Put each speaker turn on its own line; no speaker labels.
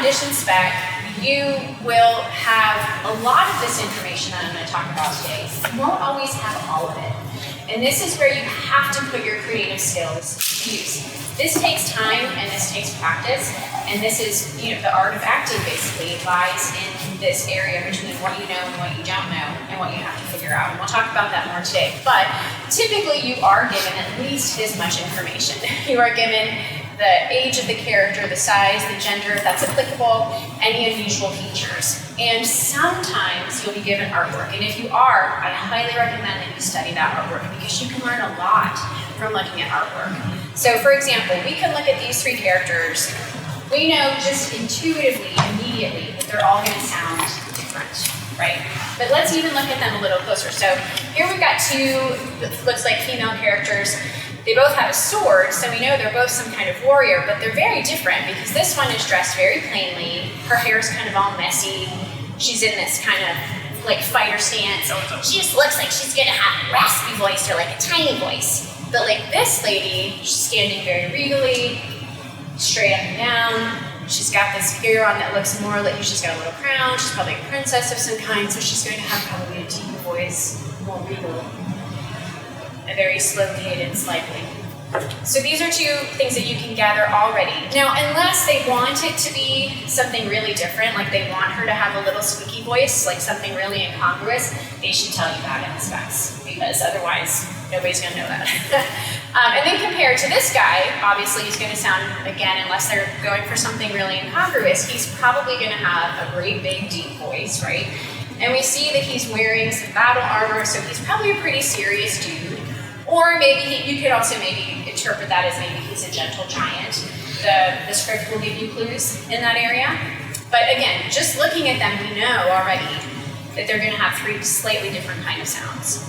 audition spec, you will have a lot of this information that I'm going to talk about today. You won't always have all of it. And this is where you have to put your creative skills to use. This takes time and this takes practice. And this is, the art of acting basically lies in this area between what you know and what you don't know and what you have to figure out. And we'll talk about that more today. But typically you are given at least this much information. You are given the age of the character, the size, the gender, if that's applicable, any unusual features. And sometimes you'll be given artwork. And if you are, I highly recommend that you study that artwork because you can learn a lot from looking at artwork. So for example, we can look at these three characters. We know just intuitively, immediately, that they're all gonna sound different, right? But let's even look at them a little closer. So here we've got two, looks like female characters. They both have a sword, so we know they're both some kind of warrior, but they're very different because this one is dressed very plainly. Her hair is kind of all messy. She's in this kind of like fighter stance. She just looks like she's gonna have a raspy voice or like a tiny voice. But like this lady, she's standing very regally, straight up and down. She's got this gear on that looks more like she's got a little crown. She's probably a princess of some kind, so she's going to have probably a deeper voice, more regal. A very slow cadence, likely. So these are two things that you can gather already. Now, unless they want it to be something really different, like they want her to have a little squeaky voice, like something really incongruous, they should tell you that in the specs, because otherwise nobody's gonna know that. And then compared to this guy, obviously he's gonna sound, again, unless they're going for something really incongruous, he's probably gonna have a great big deep voice, right? And we see that he's wearing some battle armor, so he's probably a pretty serious dude. Or maybe you could also maybe interpret that as maybe he's a gentle giant. The script will give you clues in that area. But again, just looking at them, we know already that they're gonna have three slightly different kind of sounds.